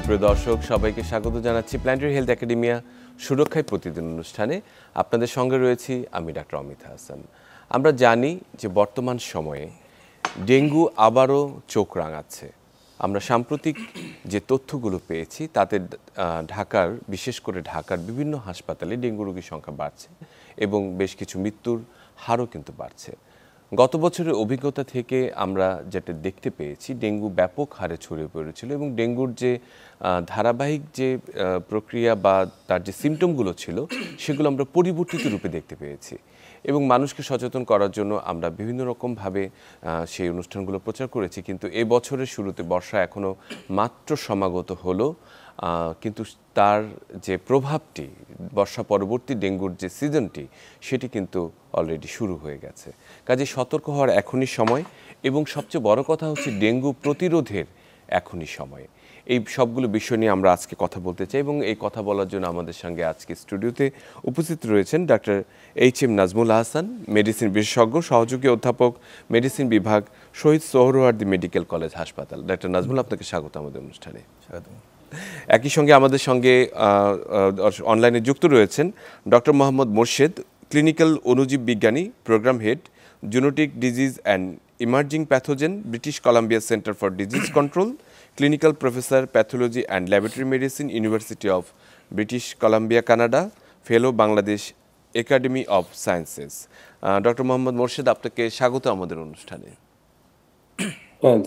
সুপ্রিয় দর্শক সবাইকে স্বাগত জানাচ্ছি প্ল্যানেটারি হেলথ একাডেমিয়া সুরক্ষায় প্রতিদিন অনুষ্ঠানে। আপনাদের সঙ্গে রয়েছি আমি ডাক্তার অমিত হাসান। আমরা জানি যে বর্তমান সময়ে ডেঙ্গু আবারও চোখ রাঙাচ্ছে। আমরা সাম্প্রতিক যে তথ্যগুলো পেয়েছি তাতে ঢাকার, বিশেষ করে ঢাকার বিভিন্ন হাসপাতালে ডেঙ্গু রোগীর সংখ্যা বাড়ছে এবং বেশ কিছু মৃত্যুর হারও কিন্তু বাড়ছে। গত বছরের অভিজ্ঞতা থেকে আমরা যেটা দেখতে পেয়েছি, ডেঙ্গু ব্যাপক হারে ছড়িয়ে পড়েছিল এবং ডেঙ্গুর যে ধারাবাহিক যে প্রক্রিয়া বা তার যে সিমটমগুলো ছিল সেগুলো আমরা পরিবর্তিত রূপে দেখতে পেয়েছি এবং মানুষকে সচেতন করার জন্য আমরা বিভিন্ন রকমভাবে সেই অনুষ্ঠানগুলো প্রচার করেছি। কিন্তু এ বছরের শুরুতে বর্ষা এখনও মাত্র সমাগত হলো, কিন্তু তার যে প্রভাবটি, বর্ষা পরবর্তী ডেঙ্গুর যে সিজনটি, সেটি কিন্তু অলরেডি শুরু হয়ে গেছে। কাজে সতর্ক হওয়ার এখনই সময় এবং সবচেয়ে বড় কথা হচ্ছে ডেঙ্গু প্রতিরোধের এখনই সময়। এই সবগুলো বিষয় নিয়ে আমরা আজকে কথা বলতে চাই এবং এই কথা বলার জন্য আমাদের সঙ্গে আজকে স্টুডিওতে উপস্থিত রয়েছেন doctor HM. Nazmul Hasan, medicine বিশেষজ্ঞ, সহযোগী অধ্যাপক, মেডিসিন বিভাগ, শহীদ সোহরাওয়ার্দী মেডিকেল কলেজ হাসপাতাল। ডাক্তার নাজমুল, আপনাকে স্বাগত আমাদের অনুষ্ঠানে। স্বাগত। একই সঙ্গে আমাদের সঙ্গে অনলাইনে যুক্ত রয়েছেন ডক্টর মোহাম্মদ মোর্শেদ, ক্লিনিক্যাল অণুজীব বিজ্ঞানী, programme head, zoonotic disease and emerging pathogen, British Columbia Centre for Disease Control, clinical professor, pathology and laboratory medicine, University of British Columbia, Canada, fellow, Bangladesh Academy of Sciences. Doctor Mohammad Morshed, আপনাকে স্বাগত আমাদের অনুষ্ঠানে।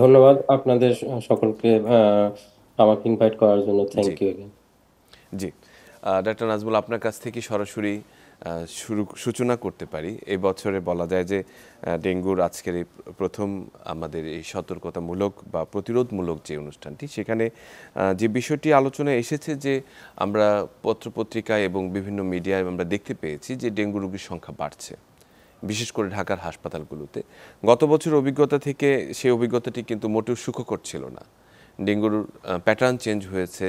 ধন্যবাদ আপনাদের সকলকে আমাকে ইনভাইট করার জন্য। Thank you. জি, ডাক্তার নাজমুল, আপনার কাছ থেকে সরাসরি সূচনা করতে পারি। এই বছরে বলা যায় যে ডেঙ্গুর আজকের এই প্রথম আমাদের এই সতর্কতামূলক বা প্রতিরোধমূলক যে অনুষ্ঠানটি, সেখানে যে বিষয়টি আলোচনায় এসেছে যে আমরা পত্রপত্রিকায় এবং বিভিন্ন মিডিয়ায় আমরা দেখতে পেয়েছি যে ডেঙ্গু রোগীর সংখ্যা বাড়ছে, বিশেষ করে ঢাকার হাসপাতালগুলোতে। গত বছর অভিজ্ঞতা থেকে সেই অভিজ্ঞতাটি কিন্তু মোটেও সুখকর ছিল না। ডেঙ্গুর প্যাটার্ন চেঞ্জ হয়েছে,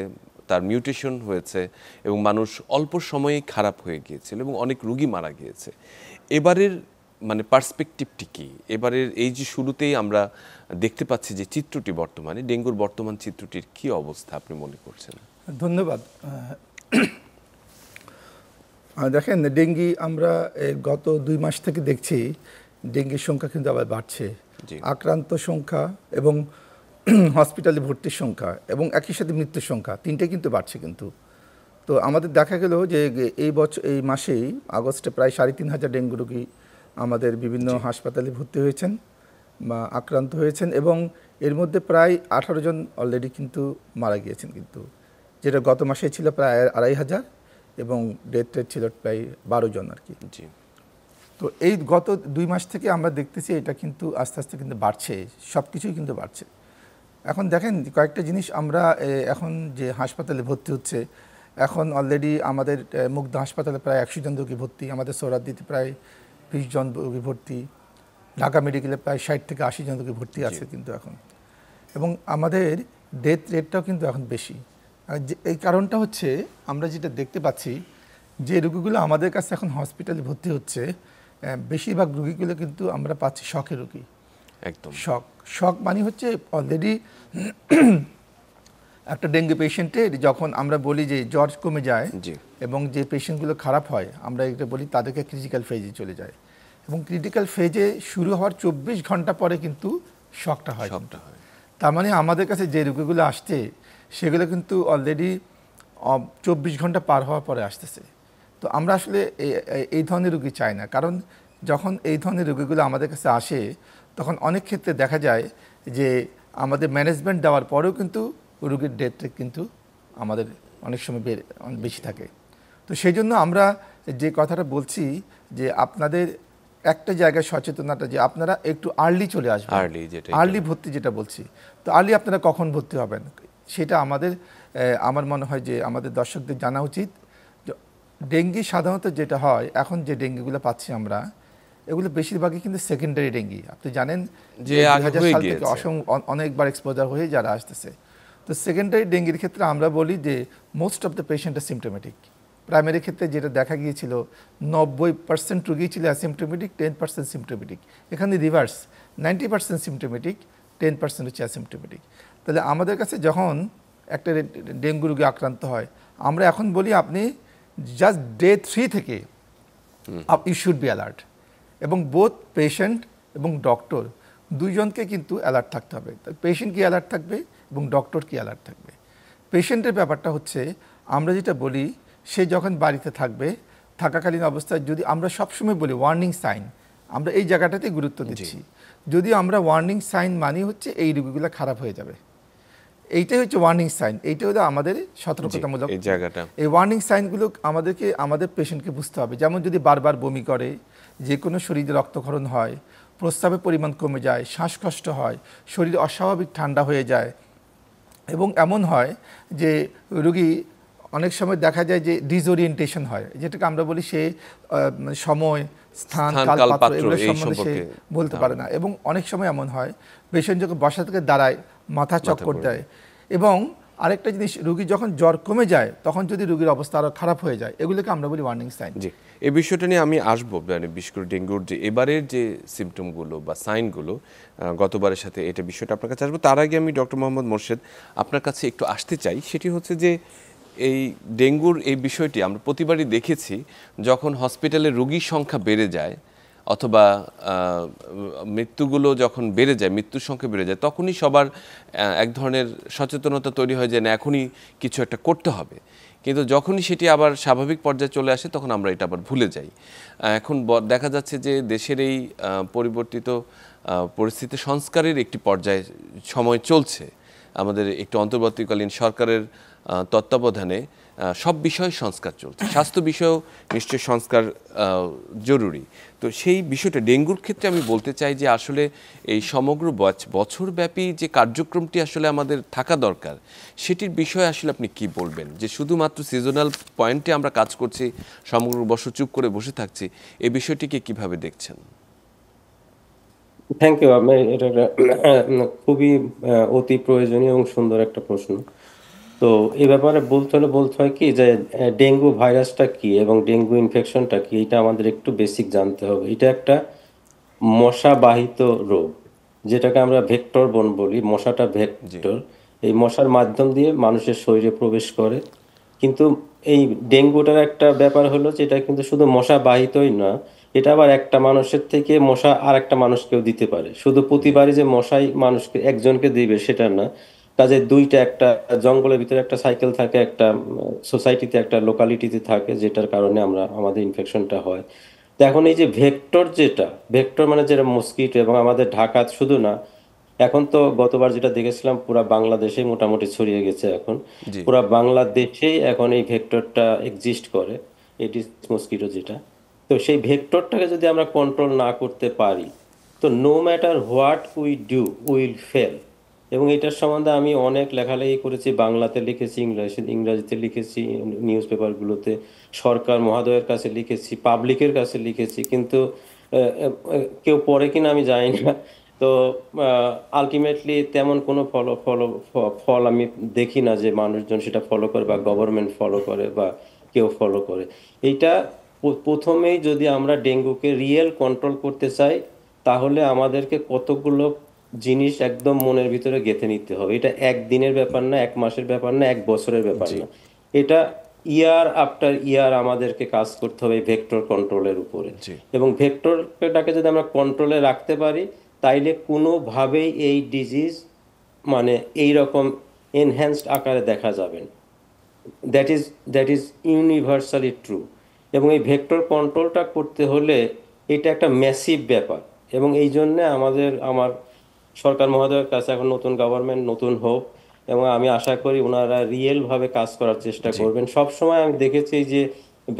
তার মিউটেশন হয়েছে এবং মানুষ অল্প সময়েই খারাপ হয়ে গিয়েছিল এবং অনেক রোগী মারা গিয়েছে। এবারের পার্সপেক্টিভটি কি? এবারের এই যে শুরুতেই আমরা দেখতে পাচ্ছি যে চিত্রটি, বর্তমানে ডেঙ্গুর বর্তমান চিত্রটির কি অবস্থা আপনি মনে করছেন? ধন্যবাদ। দেখেন, ডেঙ্গি আমরা গত 2 মাস থেকে দেখছি ডেঙ্গির সংখ্যা কিন্তু আবার বাড়ছে। আক্রান্ত সংখ্যা এবং হসপিটালে ভর্তির সংখ্যা এবং একই সাথে মৃত্যুর সংখ্যা, তিনটাই কিন্তু বাড়ছে। কিন্তু তো আমাদের দেখা গেল যে এই মাসেই আগস্টে প্রায় 3,500 ডেঙ্গু রোগী আমাদের বিভিন্ন হাসপাতালে ভর্তি হয়েছেন বা আক্রান্ত হয়েছেন এবং এর মধ্যে প্রায় 18 জন অলরেডি কিন্তু মারা গিয়েছেন, কিন্তু যেটা গত মাসে ছিল প্রায় 2,500 এবং ডেথ রেট ছিল প্রায় 12 জন আর কি। তো এই গত 2 মাস থেকে আমরা দেখতেছি এটা কিন্তু আস্তে আস্তে কিন্তু বাড়ছে, সব কিছুই কিন্তু বাড়ছে। এখন দেখেন, কয়েকটা জিনিস আমরা এখন যে হাসপাতালে ভর্তি হচ্ছে, এখন অলরেডি আমাদের মুগদা হাসপাতালে প্রায় 100 জন রোগী ভর্তি, আমাদের সোহরাওয়ার্দীতে প্রায় 20 জন রোগী ভর্তি, ঢাকা মেডিকেলে প্রায় 60 থেকে 80 জন রোগী ভর্তি আছে কিন্তু এখন। এবং আমাদের ডেথ রেটটাও কিন্তু এখন বেশি। এই কারণটা হচ্ছে আমরা যেটা দেখতে পাচ্ছি যে রোগীগুলো আমাদের কাছে এখন হসপিটালে ভর্তি হচ্ছে, বেশিরভাগ রোগীগুলো কিন্তু আমরা পাচ্ছি শখের রোগী। একদম শক মানে হচ্ছে অলরেডি একটা ডেঙ্গু পেশেন্টের যখন আমরা বলি যে জ্বর কমে যায় এবং যে পেশেন্টগুলো খারাপ হয়, আমরা এটা বলি তাদেরকে ক্রিটিক্যাল ফেজে চলে যায় এবং ক্রিটিক্যাল ফেজে শুরু হওয়ার 24 ঘন্টা পরে কিন্তু শকটা হয়। তার মানে আমাদের কাছে যে রোগীগুলো আসছে সেগুলো কিন্তু অলরেডি 24 ঘন্টা পার হওয়ার পরে আসতেছে। তো আমরা আসলে এই ধরনের রোগী চাই না, কারণ যখন এই ধরনের রোগীগুলো আমাদের কাছে আসে তখন অনেক ক্ষেত্রে দেখা যায় যে আমাদের ম্যানেজমেন্ট দেওয়ার পরেও কিন্তু রোগীর ডেথ রেট কিন্তু আমাদের অনেক সময় বেশি থাকে। তো সেই জন্য আমরা যে কথাটা বলছি যে আপনাদের একটা জায়গায় সচেতনতা, যে আপনারা একটু আর্লি চলে আসবেন, আর্লি ভর্তি যেটা বলছি। তো আর্লি আপনারা কখন ভর্তি হবেন সেটা আমার মনে হয় যে আমাদের দর্শকদের জানা উচিত। ডেঙ্গি সাধারণত যেটা হয়, এখন যে ডেঙ্গিগুলো পাচ্ছি আমরা, এগুলো বেশিরভাগই কিন্তু সেকেন্ডারি ডেঙ্গি। আপনি জানেন যে 2000 সাল থেকে অনেকবার এক্সপোজার হয়ে যারা আসতেছে। তো সেকেন্ডারি ডেঙ্গির ক্ষেত্রে আমরা বলি যে most of the patient are symptomatic. Primary ক্ষেত্রে যেটা দেখা গিয়েছিল 90% রোগী ছিল অ্যাসিমটোমেটিক, 10% সিমটোমেটিক। এখানে রিভার্স, 90% সিমটোমেটিক, 10% হচ্ছে অ্যাসিমটোমেটিক। তাহলে আমাদের কাছে যখন একটা ডেঙ্গু রোগে আক্রান্ত হয়, আমরা এখন বলি আপনি জাস্ট ডে 3 থেকে ইউ শুড বি অ্যালার্ট, এবং বোথ পেশেন্ট এবং ডক্টর দুইজনকে কিন্তু অ্যালার্ট থাকতে হবে। পেশেন্ট কি অ্যালার্ট থাকবে এবং ডক্টর কি অ্যালার্ট থাকবে। পেশেন্টের ব্যাপারটা হচ্ছে আমরা যেটা বলি, সে যখন বাড়িতে থাকবে, থাকাকালীন অবস্থায় যদি আমরা সবসময় বলি ওয়ার্নিং সাইন, আমরা এই জায়গাটাতে গুরুত্ব দিচ্ছি। যদি আমরা ওয়ার্নিং সাইন মানি হচ্ছে এই রোগীগুলো খারাপ হয়ে যাবে, এইটাই হচ্ছে ওয়ার্নিং সাইন, এইটা হলো আমাদের সতর্কতামূলক এই জায়গাটা। এই ওয়ার্নিং সাইনগুলো আমাদের পেশেন্টকে বুঝতে হবে। যেমন যদি বারবার বমি করে, যে কোনো শরীরে রক্তক্ষরণ হয়, প্রস্রাবের পরিমাণ কমে যায়, শ্বাসকষ্ট হয়, শরীর অস্বাভাবিক ঠান্ডা হয়ে যায়, এবং এমন হয় যে রোগী অনেক সময় দেখা যায় যে ডিসওরিয়েন্টেশন হয়, যেটাকে আমরা বলি সে সময়, স্থান, কাল, পাত্র এগুলো সম্বন্ধে সে বলতে পারে না। এবং অনেক সময় এমন হয় পেশেন্ট যখন বসা থেকে দাঁড়ায় মাথা চক্কর দেয়। এবং আরেকটা জিনিস, রোগী যখন জ্বর কমে যায় তখন যদি রোগীর অবস্থা আরও খারাপ হয়ে যায়, এগুলোকে আমরা বলি ওয়ার্নিং সাইন। জি, এই বিষয়টা নিয়ে আমি আসবো, মানে বিশেষ করে ডেঙ্গুর যে এবারের যে সিমটমগুলো বা সাইনগুলো গতবারের সাথে এটা বিষয়টা আপনার কাছে আসবো। তার আগে আমি ডক্টর মোহাম্মদ মোর্শেদ আপনার কাছে একটু আসতে চাই। সেটি হচ্ছে যে এই ডেঙ্গুর এই বিষয়টি আমরা প্রতিবারই দেখেছি, যখন হসপিটালে রোগীর সংখ্যা বেড়ে যায় অথবা মৃত্যুগুলো যখন বেড়ে যায়, মৃত্যুর সংখ্যা বেড়ে যায়, তখনই সবার এক ধরনের সচেতনতা তৈরি হয় যে না, এখনই কিছু একটা করতে হবে। কিন্তু যখনই সেটি আবার স্বাভাবিক পর্যায়ে চলে আসে তখন আমরা এটা আবার ভুলে যাই। এখন দেখা যাচ্ছে যে দেশের এই পরিবর্তিত পরিস্থিতি সংস্কারের একটি পর্যায়ে সময় চলছে। আমাদের একটু অন্তর্বর্তীকালীন সরকারের তত্ত্বাবধানে সব বিষয়ে সংস্কার চলছে, স্বাস্থ্য বিষয়েও নিশ্চয়ই সংস্কার জরুরি। তো সেই বিষয়টা ডেঙ্গুর ক্ষেত্রে আমি বলতে চাই যে আসলে এই সমগ্র বছরব্যাপী যে কার্যক্রমটি আসলে আমাদের থাকা দরকার, সেটির বিষয়ে আসলে আপনি কি বলবেন? যে শুধুমাত্র সিজনাল পয়েন্টে আমরা কাজ করছি, সমগ্র বছর চুপ করে বসে থাকছি, এই বিষয়টিকে কিভাবে দেখছেন? Thank you. এটা খুবই অতি প্রয়োজনীয় এবং সুন্দর একটা প্রশ্ন। তো এই ব্যাপারে বলতে হয় কি যে ডেঙ্গু ভাইরাসটা কি এবং ডেঙ্গু ইনফেকশনটা কি, এটা আমাদের একটু বেসিক জানতে হবে। এটা একটা মশাবাহিত রোগ, যেটাকে আমরা ভেক্টর বলি। মশাটা ভেক্টর, এই মশার মাধ্যম দিয়ে মানুষের শরীরে প্রবেশ করে। কিন্তু এই ডেঙ্গুটার একটা ব্যাপার হলো যে এটা কিন্তু শুধু মশা বাহিতই না, এটা আবার একটা মানুষের থেকে মশা আর একটা মানুষকেও দিতে পারে। শুধু প্রতিবারই যে মশাই মানুষকে একজনকে দিবে সেটা না, কাজে দুইটা, একটা জঙ্গলের ভিতরে একটা সাইকেল থাকে, একটা সোসাইটিতে, একটা লোকালিটিতে থাকে, যেটার কারণে আমাদের ইনফেকশনটা হয়। তো এখন এই যে ভেক্টর মানে যেটা মস্কিটো, এবং আমাদের ঢাকা শুধু না, এখন তো গতবার যেটা দেখেছিলাম পুরা বাংলাদেশে মোটামুটি ছড়িয়ে গেছে। এখন পুরা বাংলাদেশেই এখন এই ভেক্টরটা এক্সিস্ট করে, এডিস মস্কিটো যেটা। তো সেই ভেক্টরটাকে যদি আমরা কন্ট্রোল না করতে পারি, তো no matter what we do will fail. এবং এটার সম্বন্ধে আমি অনেক লেখালেখি করেছি, বাংলাতে লিখেছি, ইংরাজিতে লিখেছি, নিউজ পেপারগুলোতে, সরকার মহোদয়ের কাছে লিখেছি, পাবলিকের কাছে লিখেছি, কিন্তু কেউ পড়ে কিনা আমি জানি না। তো আলটিমেটলি তেমন কোনো ফল আমি দেখি না যে মানুষজন সেটা ফলো করে, বা গভর্নমেন্ট ফলো করে, বা কেউ ফলো করে। এইটা প্রথমেই যদি আমরা ডেঙ্গুকে রিয়েল কন্ট্রোল করতে চাই, তাহলে আমাদেরকে কতগুলো জিনিস একদম মনের ভিতরে গেঁথে নিতে হবে। এটা একদিনের ব্যাপার না, এক মাসের ব্যাপার না, এক বছরের ব্যাপার না, এটা ইয়ার আফটার ইয়ার আমাদেরকে কাজ করতে হবে ভেক্টর কন্ট্রোলের উপরে। এবং ভেক্টরটাকে যদি আমরা কন্ট্রোলে রাখতে পারি, তাইলে কোনোভাবেই এই ডিজিজ মানে এই রকম এনহ্যান্সড আকারে দেখা যাবে না। That is universally true. এবং এই ভেক্টর কন্ট্রোলটা করতে হলে এটা একটা ম্যাসিভ ব্যাপার। এবং এই জন্যে আমার সরকার মহোদয়ের কাছে এখন নতুন গভর্নমেন্ট, নতুন হোপ, এবং আমি আশা করি ওনারা রিয়েলভাবে কাজ করার চেষ্টা করবেন। সবসময় আমি দেখেছি যে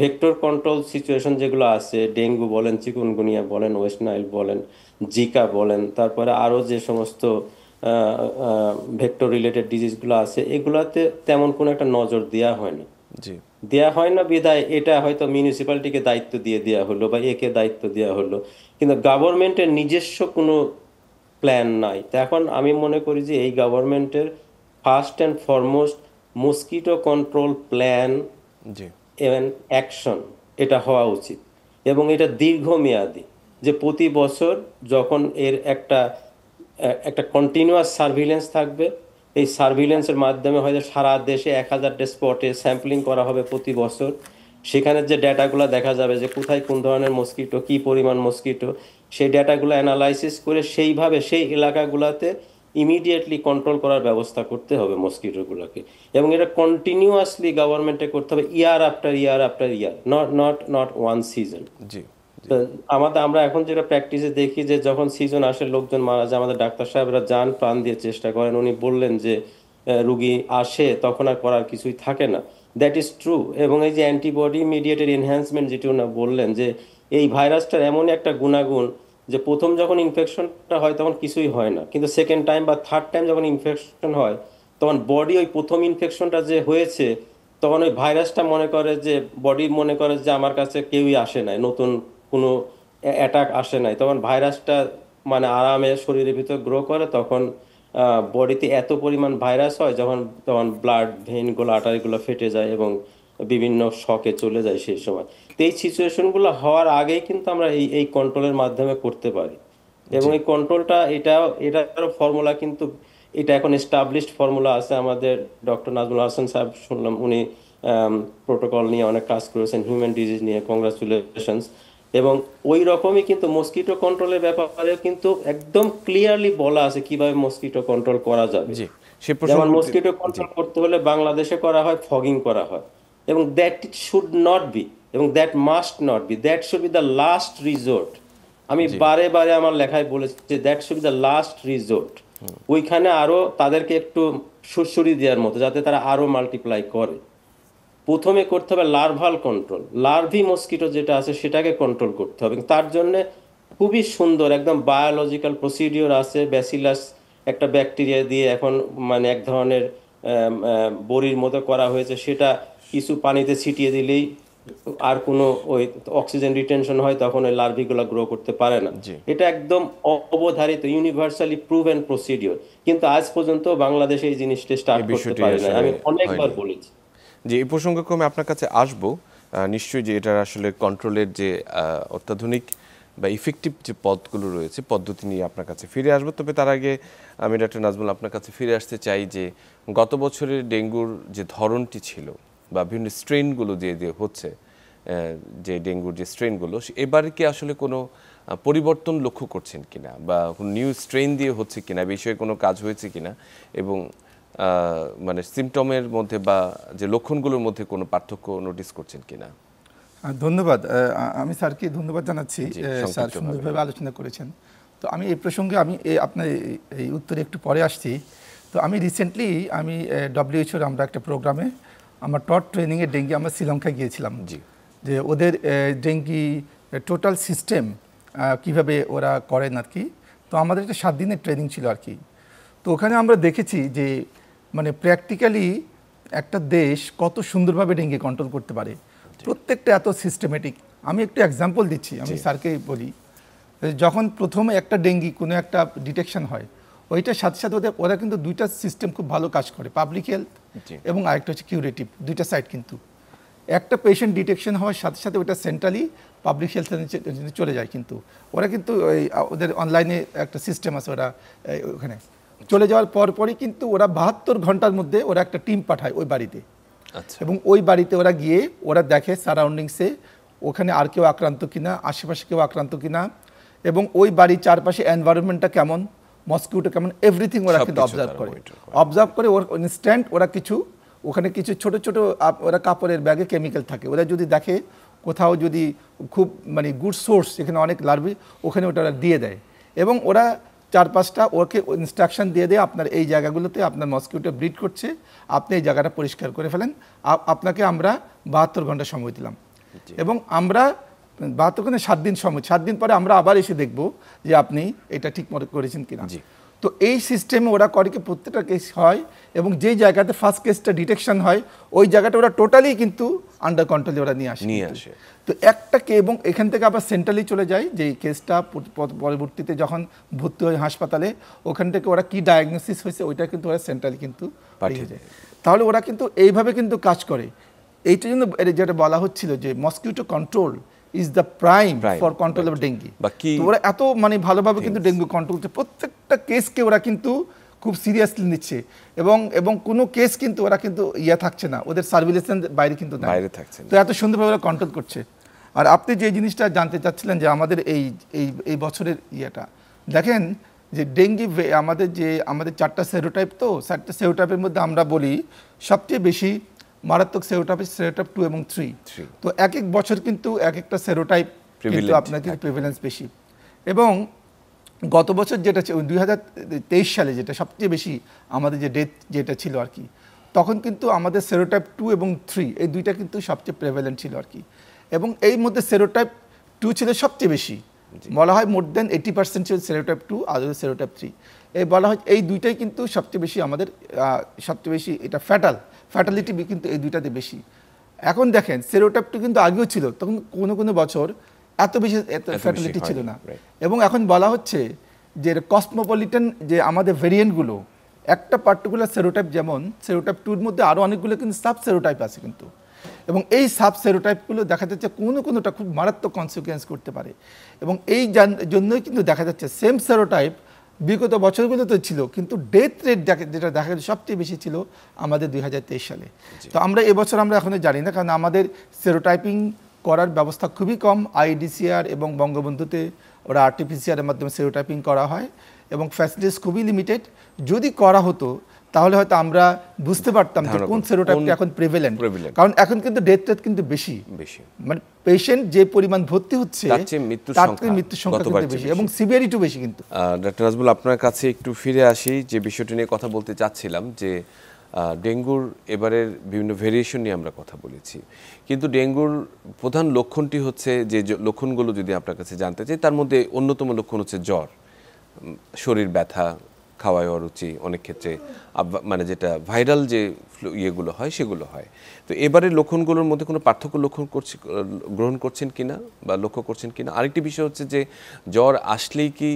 ভেক্টর কন্ট্রোল সিচুয়েশন যেগুলো আছে, ডেঙ্গু বলেন, চিকুনগুনিয়া বলেন, ওয়েস্ট নাইল বলেন, জিকা বলেন, তারপরে আরও যে সমস্ত ভেক্টর রিলেটেড ডিজিজগুলো আছে, এগুলাতে তেমন কোনো একটা নজর দেয়া হয় না বিধায় এটা হয়তো মিউনিসিপ্যালিটিকে দায়িত্ব দিয়ে দেওয়া হলো, বা একে দায়িত্ব দেওয়া হলো, কিন্তু গভর্নমেন্টের নিজস্ব কোনো প্ল্যান নাই। তো এখন আমি মনে করি যে এই গভর্নমেন্টের first and foremost mosquito control plan and action এটা হওয়া উচিত। এবং এটা দীর্ঘমেয়াদী, যে প্রতি বছর যখন এর একটা কন্টিনিউয়াস সার্ভিলেন্স থাকবে, এই সার্ভিলেন্সের মাধ্যমে হয়তো সারা দেশে 1000টা স্পটে স্যাম্পলিং করা হবে প্রতি বছর। সেখানে যে ডেটাগুলো দেখা যাবে যে কোথায় কোন ধরনের মস্কিটো, কি পরিমাণ মস্কিটো, সেই ডেটাগুলো অ্যানালাইসিস করে সেইভাবে সেই এলাকাগুলোতে ইমিডিয়েটলি কন্ট্রোল করার ব্যবস্থা করতে হবে মস্কিটোগুলোকে। এবং এটা কন্টিনিউয়াসলি গভর্নমেন্টে করতে হবে, year after year after year, not one season. জি আমরা এখন যেটা প্র্যাকটিসে দেখি যে যখন সিজন আসে লোকজন মারা যায়, আমাদের ডাক্তার সাহেবরা যান প্রাণ দিয়ে চেষ্টা করেন। উনি বললেন যে রুগী আসে তখন আর করার কিছুই থাকে না, দ্যাট ইজ ট্রু। এবং এই যে অ্যান্টিবডি মিডিয়েটেড এনহ্যান্সমেন্ট যেটি ওনা বললেন, যে এই ভাইরাসটার এমনই একটা গুণাগুণ যে প্রথম যখন ইনফেকশনটা হয় তখন কিছুই হয় না, কিন্তু সেকেন্ড টাইম বা থার্ড টাইম যখন ইনফেকশন হয় তখন বডি ওই প্রথম ইনফেকশনটা যে হয়েছে তখন ওই ভাইরাসটা মনে করে যে, বডি মনে করে যে আমার কাছে কেউই আসে নাই, নতুন কোনো অ্যাটাক আসে নাই, তখন ভাইরাসটা মানে আরামে শরীরের ভিতর গ্রো করে। তখন বডিতে এত পরিমাণ ভাইরাস হয় তখন ব্লাড ভেইনগুলো, আর্টারিগুলো ফেটে যায় এবং বিভিন্ন শকে চলে যায় সেই সময়। তো এই সিচুয়েশনগুলো হওয়ার আগেই কিন্তু আমরা এই কন্ট্রোলের মাধ্যমে করতে পারি। এবং এই কন্ট্রোলটা এটারও ফর্মুলা কিন্তু, এটা এখন এস্টাবলিশড ফর্মুলা আছে। আমাদের ডক্টর নাজমুল হাসান সাহেব শুনলাম উনি প্রোটোকল নিয়ে অনেক কাজ করেছেন, হিউম্যান ডিজিজ নিয়ে, কংগ্রাচুলেশনস। এবং ওই রকমই কিন্তু মস্কিটো কন্ট্রোলের ব্যাপারে কিন্তু একদম ক্লিয়ারলি বলা আছে কিভাবে মস্কিটো কন্ট্রোল করা যাবে। জি সে যেমন মস্কিটো কন্ট্রোল করতে হলে বাংলাদেশে করা হয় ফগিং করা হয়, এবং দ্যাট শুড নট বি, এবং that must not be, that should be the last resort. আমি বারে বারে আমার লেখায় বলেছি যে that should be the last resort. ওইখানে আরো তাদেরকে একটু সুড়সুড়ি দেওয়ার মতো, যাতে তারা আরো মাল্টিপ্লাই করে। প্রথমে করতে হবে লার্ভাল কন্ট্রোল, লার্ভি মস্কিটো যেটা আছে সেটাকে কন্ট্রোল করতে হবে। তার জন্য খুবই সুন্দর একদম বায়োলজিক্যাল প্রসিডিওর আছে। ব্যাসিলাস একটা ব্যাকটেরিয়া দিয়ে এখন মানে এক ধরনের বড়ির মতো করা হয়েছে, সেটা কিছু পানিতে ছিটিয়ে দিলেই আর কোনো ওই অক্সিজেন রিটেনশন হয়, তখন ওই লার্ভিগুলো গ্রো করতে পারে না। এটা একদম অবধারিত, ইউনিভার্সালি প্রুভেন প্রসিডিওর, কিন্তু আজ পর্যন্ত বাংলাদেশে এই জিনিসটা স্টার্ট করতে পারে না। আমি অনেকবার বলেছি। যে এই প্রসঙ্গক্রমে আপনার কাছে আসবো নিশ্চয়ই, যে এটার আসলে কন্ট্রোলের যে অত্যাধুনিক বা ইফেক্টিভ যে পদ্ধতিগুলো রয়েছে, পদ্ধতি নিয়ে আপনার কাছে ফিরে আসবো। তবে তার আগে আমি ডক্টর নাজমুল আপনার কাছে ফিরে আসতে চাই যে গত বছরের ডেঙ্গুর যে ধরনটি ছিল বা বিভিন্ন স্ট্রেনগুলো যে হচ্ছে, যে ডেঙ্গুর যে স্ট্রেনগুলো, এবারে কি আসলে কোনো পরিবর্তন লক্ষ্য করছেন কিনা, বা কোনো নিউ স্ট্রেন দিয়ে হচ্ছে কিনা, বিষয়ে কোনো কাজ হয়েছে কিনা, এবং মানে সিমটমের মধ্যে বা যে লক্ষণগুলোর মধ্যে কোনো পার্থক্য নোটিস করছেন কিনা? ধন্যবাদ। আমি স্যারকে ধন্যবাদ জানাচ্ছি, স্যার সুন্দরভাবে আলোচনা করেছেন। তো আমি এই প্রসঙ্গে আপনার এই উত্তরে একটু পরে আসছি। তো আমি রিসেন্টলি WHO আমরা একটা প্রোগ্রামে আমার ট্রেনিংয়ে ডেঙ্গি আমরা শ্রীলঙ্কায় গিয়েছিলাম, যে ওদের ডেঙ্গি টোটাল সিস্টেম কিভাবে ওরা করেন আর কি। তো আমাদের একটা 7 দিনের ট্রেনিং ছিল আর কি। তো ওখানে আমরা দেখেছি যে মানে প্র্যাকটিক্যালি একটা দেশ কত সুন্দরভাবে ডেঙ্গি কন্ট্রোল করতে পারে, প্রত্যেকটা এত সিস্টেমেটিক। আমি একটু এক্সাম্পল দিচ্ছি, আমি স্যারকে বলি। যখন প্রথমে একটা ডেঙ্গি কোনো একটা ডিটেকশন হয়, ওইটার সাথে সাথে ওরা কিন্তু দুইটা সিস্টেম খুব ভালো কাজ করে, পাবলিক হেলথ এবং আরেকটা হচ্ছে কিউরেটিভ, দুইটা সাইড। কিন্তু একটা পেশেন্ট ডিটেকশন হওয়ার সাথে সাথে ওটা সেন্ট্রালি পাবলিক হেলথ চলে যায়। কিন্তু ওরা কিন্তু ওদের অনলাইনে একটা সিস্টেম আছে, ওরা ওখানে চলে যাওয়ার পরই কিন্তু ওরা 72 ঘন্টার মধ্যে ওরা একটা টিম পাঠায় ওই বাড়িতে। এবং ওই বাড়িতে ওরা গিয়ে ওরা দেখে সারাউন্ডিংসে ওখানে আর কেউ আক্রান্ত কিনা, আশেপাশে কেউ আক্রান্ত কিনা, এবং ওই বাড়ির চারপাশে এনভায়রনমেন্টটা কেমন, মস্কিউটো কেমন, এভরিথিং ওরা কিন্তু অবজার্ভ করে ওর ইনস্ট্যান্ট ওরা ওখানে কিছু ছোট ছোট ওরা কাপড়ের ব্যাগে কেমিক্যাল থাকে, ওরা যদি দেখে কোথাও যদি খুব মানে গুড সোর্স, এখানে অনেক লার্ভি, ওখানে ওটা দিয়ে দেয়। এবং ওরা 4-5টা ওকে ইনস্ট্রাকশন দিয়ে দেয়, আপনার এই জায়গাগুলোতে আপনার মস্কিউটো ব্রিড করছে, আপনি এই জায়গাটা পরিষ্কার করে ফেলেন, আপনাকে আমরা 72 ঘন্টা সময় দিলাম। এবং আমরা 72 ঘন্টা 7 দিন সময়, 7 দিন পরে আমরা আবার এসে দেখব যে আপনি এটা ঠিক মতো করেছেন কিনা। তো এই সিস্টেমে ওরা করে কি প্রত্যেকটা কেস হয়, এবং যেই জায়গাতে ফার্স্ট কেসটা ডিটেকশন হয় ওই জায়গাটা ওরা টোটালি কিন্তু আন্ডার কন্ট্রোলে ওরা নিয়ে আসে। তো এবং এখান থেকে আবার সেন্ট্রালি চলে যায়, যে কেসটা পরবর্তীতে যখন ভর্তি হয় হাসপাতালে, ওখান থেকে ওরা কি ডায়াগনোসিস হয়েছে ওইটা কিন্তু ওরা সেন্ট্রালি কিন্তু পাঠিয়ে যায়। তাহলে ওরা কিন্তু এইভাবে কিন্তু কাজ করে। এইটার জন্য যেটা বলা হচ্ছিল যে mosquito control is the prime for control of dengue. ওরা এত মানে ভালোভাবে কিন্তু ডেঙ্গু কন্ট্রোল করছে, প্রত্যেকটা কেসকে ওরা কিন্তু খুব সিরিয়াসলি নিচ্ছে এবং এবং কোনো কেস কিন্তু ওরা কিন্তু থাকছে না, ওদের সার্ভিলেন্সের বাইরে কিন্তু নাই। বাইরে থাকছে না। তো এত সুন্দরভাবে ওরা কন্ট্রোল করছে। আর আপনি যে জিনিসটা জানতে চাচ্ছিলেন যে আমাদের এই বছরের দেখেন যে আমাদের 4টা সেরোটাইপ, তো 4টা সেরোটাইপের মধ্যে আমরা বলি সবচেয়ে বেশি মারাত্মক সেরোটাইপ 2 এবং 3। তো এক এক বছর কিন্তু এক একটা সেরোটাইপ কিন্তু আপনার কিন্তু প্রিভ্যালেন্স বেশি। এবং গত বছর যেটা 2023 সালে যেটা সবচেয়ে বেশি আমাদের যে ডেথ যেটা ছিল আর কি, তখন কিন্তু আমাদের সেরোটাইপ 2 এবং 3 এই দুইটা কিন্তু সবচেয়ে প্রেভেলেন্ট ছিল আর কি। এবং এই মধ্যে সেরোটাইপ 2 ছিল সবচেয়ে বেশি, বলা হয় মোর দেন 80% ছিল সেরোটাইপ 2 আর সেরোটাইপ 3। এই বলা হয় এই দুইটাই কিন্তু সবচেয়ে বেশি আমাদের সবচেয়ে বেশি এটা ফ্যাটালিটি কিন্তু এই দুইটাতে বেশি। এখন দেখেন সেরোটাইপ 2 কিন্তু আগেও ছিল, তখন কোনো বছর এত ফ্যাটালিটি ছিল না। এবং এখন বলা হচ্ছে যে কসমোপলিটন যে আমাদের ভেরিয়েন্টগুলো, একটা পার্টিকুলার সেরোটাইপ যেমন সেরোটাইপ 2-র মধ্যে আরও অনেকগুলো কিন্তু সাব সেরোটাইপ আছে কিন্তু, এবং এই সাব সেরোটাইপগুলো দেখা যাচ্ছে কোনোটা খুব মারাত্মক কনসিকুয়েন্স করতে পারে। এবং এই জন্যই কিন্তু দেখা যাচ্ছে সেম সেরোটাইপ বিগত বছরগুলোতে ছিল, কিন্তু ডেথ রেট যেটা দেখা যাচ্ছে সবচেয়ে বেশি ছিল আমাদের 2023 সালে। তো আমরা এবছর আমরা এখনো জানি না, কারণ আমাদের সেরোটাইপিং করার ব্যবস্থা খুবই কম। আইডিসিআর এবং বঙ্গবন্ধুতে ওরা আরটিপিসিআর এর মাধ্যমে সেরোটাইপিং করা হয় এবং ফ্যাসিলিটিস খুবই লিমিটেড। যদি করা হতো তাহলে হয়তো আমরা বুঝতে পারতাম যে কোন সেরোটাইপটা এখন প্রিভেলেন্ট, কারণ এখন কিন্তু ডেথ রেট কিন্তু বেশি, মানে পেশেন্ট যে পরিমাণ ভর্তি হচ্ছে তার থেকে মৃত্যুর সংখ্যা কিন্তু বেশি এবং সিভিয়ারিটিও বেশি। কিন্তু ডক্টর নাজমুল, আপনার কাছে একটু ফিরে আসি, যে বিষয়টি নিয়ে কথা বলতে চাচ্ছিলাম যে ডেঙ্গুর এবারের বিভিন্ন ভেরিয়েশন নিয়ে আমরা কথা বলেছি, কিন্তু ডেঙ্গুর প্রধান লক্ষণটি হচ্ছে যে লক্ষণগুলো যদি আপনার কাছে জানতে চাই, তার মধ্যে অন্যতম লক্ষণ হচ্ছে জ্বর, শরীর ব্যথা, খাওয়ায় অরুচি, অনেক ক্ষেত্রে মানে যেটা ভাইরাল যে ইয়েগুলো হয় সেগুলো হয়। তো এবারের লক্ষণগুলোর মধ্যে কোনো পার্থক্য গ্রহণ করছেন কিনা বা লক্ষ্য করছেন কিনা? আরেকটি বিষয় হচ্ছে যে জ্বর আসলেই কি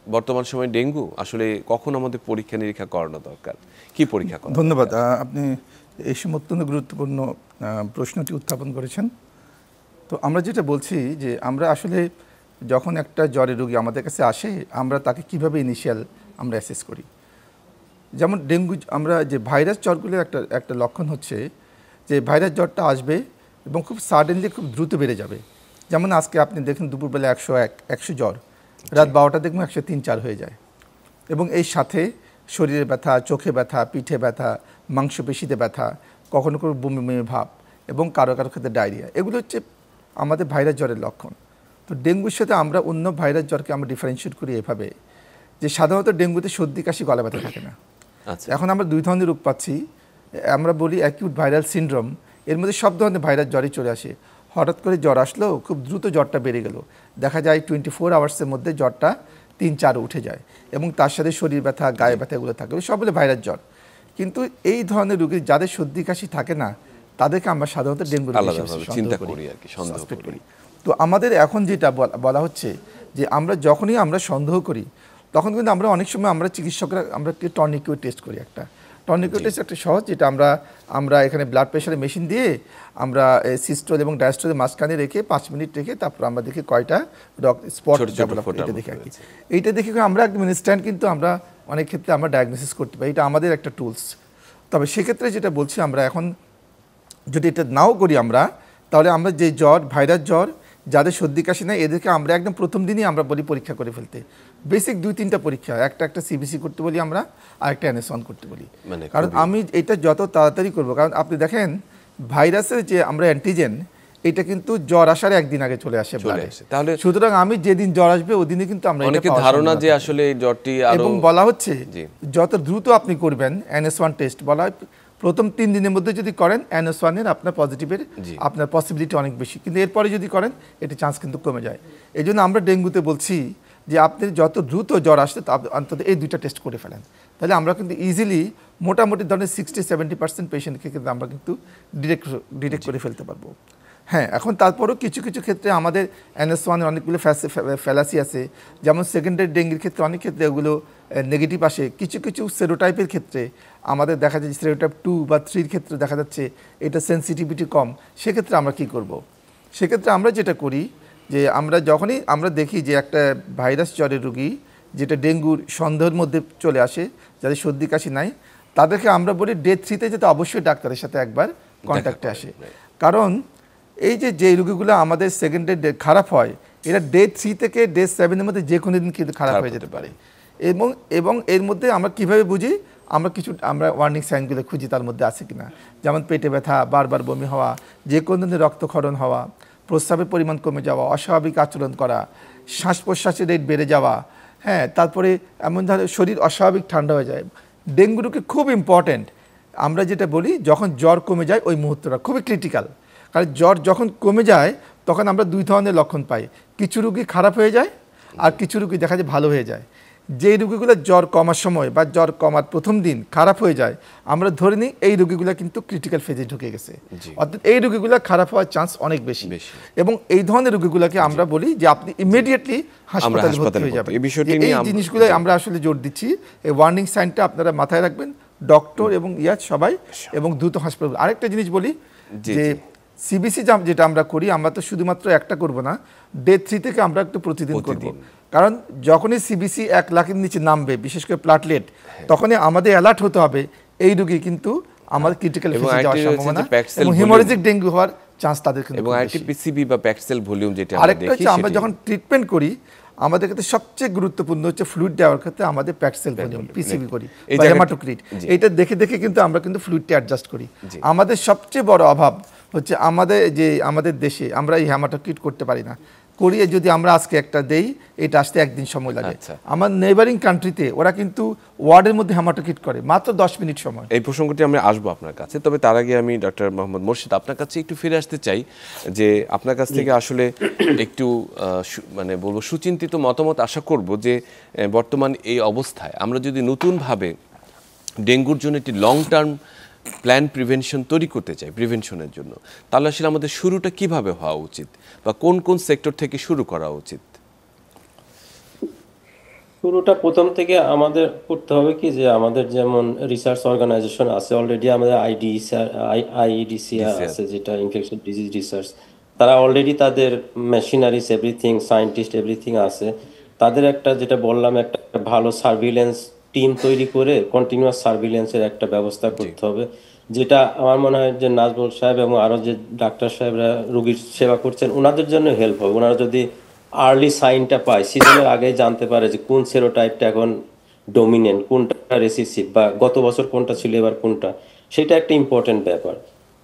বর্তমান সময়ে ডেঙ্গু, আসলে কখন আমাদের পরীক্ষা নিরীক্ষা করানো দরকার, কি পরীক্ষা করা? ধন্যবাদ, আপনি এই সময় অত্যন্ত গুরুত্বপূর্ণ প্রশ্নটি উত্থাপন করেছেন। তো আমরা যেটা বলছি যে আমরা আসলে যখন একটা জ্বরের রোগী আমাদের কাছে আসে, আমরা তাকে কিভাবে ইনিশিয়াল আমরা অ্যাসেস করি। যেমন ডেঙ্গু, আমরা যে ভাইরাস জ্বরগুলোর একটা লক্ষণ হচ্ছে যে ভাইরাস জ্বরটা আসবে এবং খুব সাডেনলি খুব দ্রুত বেড়ে যাবে। যেমন আজকে আপনি দেখেন দুপুরবেলা 100 জ্বর, রাত 12টা দেখবেন 103-4 হয়ে যায়। এবং এই সাথে শরীরে ব্যথা, চোখে ব্যথা, পিঠে ব্যথা, মাংসপেশিতে ব্যথা, কখনো কোনো বমি বমি ভাব এবং কারো ক্ষেত্রে ডায়রিয়া, এগুলো হচ্ছে আমাদের ভাইরাস জ্বরের লক্ষণ। তো ডেঙ্গুর সাথে আমরা অন্য ভাইরাস জ্বরকে আমরা ডিফারেন্সিয়েট করি এভাবে যে সাধারণত ডেঙ্গুতে সর্দি কাশি গলা ব্যথা থাকে না। এখন আমরা 2 ধরনের রোগ পাচ্ছি, আমরা বলি অ্যাকিউট ভাইরাল সিনড্রোম, এর মধ্যে সব ধরনের ভাইরাস জ্বরই চলে আসে। হঠাৎ করে জ্বর আসলো, খুব দ্রুত জ্বরটা বেড়ে গেল, দেখা যায় 24 আওয়ার্সের মধ্যে জ্বরটা 3-4 উঠে যায় এবং তার সাথে শরীর ব্যথা, গায়ে ব্যথা এগুলো থাকে, সব বলে ভাইরাস জ্বর। কিন্তু এই ধরনের রোগী যাদের সর্দি কাশি থাকে না, তাদেরকে আমরা সাধারণত ডেঙ্গু চিন্তা করি আর কি, সন্দেহ করি। তো আমাদের এখন যেটা বলা হচ্ছে যে আমরা যখনই আমরা সন্দেহ করি, তখন কিন্তু আমরা অনেক সময় আমরা চিকিৎসকরা আমরা টর্নিকিউ টেস্ট করি। একটা টর্নিকিউ টেস্ট একটা সহজ, যেটা আমরা এখানে ব্লাড প্রেশারের মেশিন দিয়ে আমরা সিস্টোল এবং ডায়াস্টোলের মাঝখানে রেখে 5 মিনিট রেখে তারপর আমরা দেখি কয়টা স্পট ডেভেলপ, এটা দেখে আর কি। এইটা দেখে আমরা একদম ইনস্ট্যান্ট কিন্তু আমরা অনেক ক্ষেত্রে আমরা ডায়াগনোসিস করতে পারি, এটা আমাদের একটা টুলস। তবে সেক্ষেত্রে যেটা বলছি, আমরা এখন যদি এটা নাও করি আমরা, তাহলে আমরা যে জ্বর, ভাইরাস জ্বর, যাদের সর্দি কাশি নেই, এদেরকে আমরা একদম প্রথম দিনই আমরা বলি পরীক্ষা করে ফেলতে। বেসিক 2-3টা পরীক্ষা, একটা সিবিসি করতে বলি আমরা, আর একটা NS1 করতে বলি। কারণ আমি এটা যত তাড়াতাড়ি করব, কারণ আপনি দেখেন ভাইরাসের যে আমরা অ্যান্টিজেন, এটা কিন্তু জ্বর আসার একদিন আগে চলে আসে ব্লাডে। তাহলে সুতরাং আমি যেদিন জ্বর আসবে ওদিনই কিন্তু আমরা অনেকে ধারণা যে আসলে এই জ্বরটি এবং বলা হচ্ছে যত দ্রুত আপনি করবেন NS1 টেস্ট, বলা হয় প্রথম 3 দিনের মধ্যে যদি করেন NS1 এর আপনার পজিটিভের আপনার পসিবিলিটি অনেক বেশি, কিন্তু এরপরে যদি করেন এটা চান্স কিন্তু কমে যায়। এই জন্য আমরা ডেঙ্গুতে বলছি যে আপনি যত দ্রুত জ্বর আসছে অন্তত এই 2টা টেস্ট করে ফেলেন, তাহলে আমরা কিন্তু ইজিলি মোটামুটি ধরনের 60-70% পেশেন্টকে কিন্তু আমরা কিন্তু ডিটেক্ট করে ফেলতে পারবো। হ্যাঁ, এখন তারপরেও কিছু ক্ষেত্রে আমাদের NS1 এর অনেকগুলো ফ্যালাসি আছে, যেমন সেকেন্ডারি ডেঙ্গির ক্ষেত্রে অনেক ক্ষেত্রে ওগুলো নেগেটিভ আসে। কিছু সেরোটাইপের ক্ষেত্রে আমাদের দেখা যায় সেরোটাইপ 2 বা 3-র ক্ষেত্রে দেখা যাচ্ছে এটা সেন্সিটিভিটি কম। সেক্ষেত্রে আমরা কি করব? সেক্ষেত্রে আমরা যেটা করি যে আমরা যখনই আমরা দেখি যে একটা ভাইরাস জ্বরের রোগী যেটা ডেঙ্গুর সন্দেহের মধ্যে চলে আসে, যাদের সর্দি কাশি নাই, তাদেরকে আমরা বলি ডে 3-তে যেতে অবশ্যই ডাক্তারের সাথে একবার কন্ট্যাক্টে আসে। কারণ এই যে রোগীগুলো আমাদের সেকেন্ডে খারাপ হয়, এরা ডে 3 থেকে ডে 7-এর মধ্যে যে কোনো দিন কিন্তু খারাপ হয়ে যেতে পারে। এবং এর মধ্যে আমরা কিভাবে বুঝি, আমরা ওয়ার্নিং সাইনগুলো খুঁজি তার মধ্যে আছে কিনা, যেমন পেটে ব্যথা, বারবার বমি হওয়া, যে কোনো ধরনের রক্তক্ষরণ হওয়া, প্রস্রাবের পরিমাণ কমে যাওয়া, অস্বাভাবিক আচরণ করা, শ্বাস প্রশ্বাসের রেট বেড়ে যাওয়া, হ্যাঁ, তারপরে এমন ধরনের শরীর অস্বাভাবিক ঠান্ডা হয়ে যায়। ডেঙ্গু রোগী খুব ইম্পর্ট্যান্ট, আমরা যেটা বলি যখন জ্বর কমে যায় ওই মুহূর্তটা খুবই ক্রিটিক্যাল। কারণ জ্বর যখন কমে যায় তখন আমরা 2 ধরনের লক্ষণ পাই, কিছু রোগী খারাপ হয়ে যায় আর কিছু রোগী দেখা যায় ভালো হয়ে যায়। যেই রোগীগুলো জ্বর কমার সময় বা জ্বর কমার প্রথম দিন খারাপ হয়ে যায়, আমরা ধরে নিই এই রোগীগুলো কিন্তু ক্রিটিক্যাল ফেজে ঢুকে গেছে, অর্থাৎ এই রোগীগুলো খারাপ হওয়ার চান্স অনেক বেশি। এবং এই ধরনের রোগীগুলোকে আমরা বলি যে আপনি ইমিডিয়েটলি হাসপাতালে ভর্তি হয়ে যাবেন। এই জিনিসগুলো আমরা আসলে জোর দিচ্ছি, এই ওয়ার্নিং সাইনটা আপনারা মাথায় রাখবেন, ডক্টর এবং সবাই, এবং দ্রুত হাসপাতাল। আরেকটা জিনিস বলি যে সিবিসি যেটা আমরা করি, আমরা তো শুধুমাত্র একটা করব না, ডে 3 থেকে আমরা একটু প্রতিদিন করব। কারণ যখনই সিবিসি 1 লাখের নিচে নামবে, বিশেষ করে প্লাটলেট, তখনই আমাদের অ্যালার্ট হতে হবে এই রোগী কিন্তু আমাদের ক্রিটিক্যাল ফেজে যাওয়ার সম্ভাবনা এবং হেমোরেজিক ডেঙ্গু হওয়ার চান্স তাদের কিন্তু এবং আরটিপিসিবি বা প্যাক্সেল ভলিউম যেটা আমরা আরেকটা হচ্ছে আমরা যখন ট্রিটমেন্ট করি আমাদের ক্ষেত্রে সবচেয়ে গুরুত্বপূর্ণ হচ্ছে ফ্লুইড দেওয়ার ক্ষেত্রে আমাদের প্যাক্সেল ভলিউম পিসিবি করি বা হেমাটোক্রিট, এইটা দেখে দেখে কিন্তু আমরা কিন্তু ফ্লুইডটা অ্যাডজাস্ট করি। আমাদের সবচেয়ে বড় অভাব হচ্ছে আমাদের দেশে আমরা এই হেমাটোক্রিট করতে পারি না, করিয়ে যদি আমরা আজকে একটা দেই এটা আসতে একদিন সময় লাগে। আমার নেইবারিং কান্ট্রিতে ওরা কিন্তু ওয়ার্ডের মধ্যে হেমাটোক্রিট করে মাত্র 10 মিনিট সময়। এই প্রসঙ্গটি আমরা আসবো আপনার কাছে, তবে তার আগে আমি ডক্টর মোহাম্মদ মোর্শেদ আপনার কাছে একটু ফিরে আসতে চাই যে আপনার কাছ থেকে আসলে একটু মানে বলবো সুচিন্তিত মতামত আশা করব যে বর্তমান এই অবস্থায় আমরা যদি নতুনভাবে ডেঙ্গুর জন্য একটি লং টার্ম প্ল্যান প্রিভেনশন তৈরি করতে চাই, প্রিভেনশনের জন্য, তাহলে আসলে আমাদের শুরুটা কিভাবে হওয়া উচিত বা কোন কোন সেক্টর থেকে শুরু করা উচিত? শুরুটা প্রথম থেকে আমাদের করতে হবে কি, যে আমাদের যেমন রিসার্চ অর্গানাইজেশন আছে অলরেডি, আমাদের আইইডিসি আছে যেটা ইনফেকশন ডিজিজ রিসার্চ, তারা অলরেডি তাদের মেশিনারিজ এভরিথিং, সায়েন্টিস্ট এভরিথিং আছে। তাদের একটা যেটা বললাম একটা ভালো সার্ভিলেন্স টিম তৈরি করে কন্টিনিউয়াস সার্ভিলেন্সের একটা ব্যবস্থা করতে হবে, যেটা আমার মনে হয় যে নাজমুল সাহেব এবং আরো যে ডাক্তার সাহেবরা রোগীর সেবা করছেন ওনাদের জন্য হেল্প হবে। ওনারা যদি আর্লি সাইনটা পায়, সিজনের আগেই জানতে পারে যে কোন সেরোটাইপটা এখন ডমিনেন্ট, কোনটা রেসিসিভ, বা গত বছর কোনটা ছিল এবার কোনটা, সেটা একটা ইম্পর্টেন্ট ব্যাপার।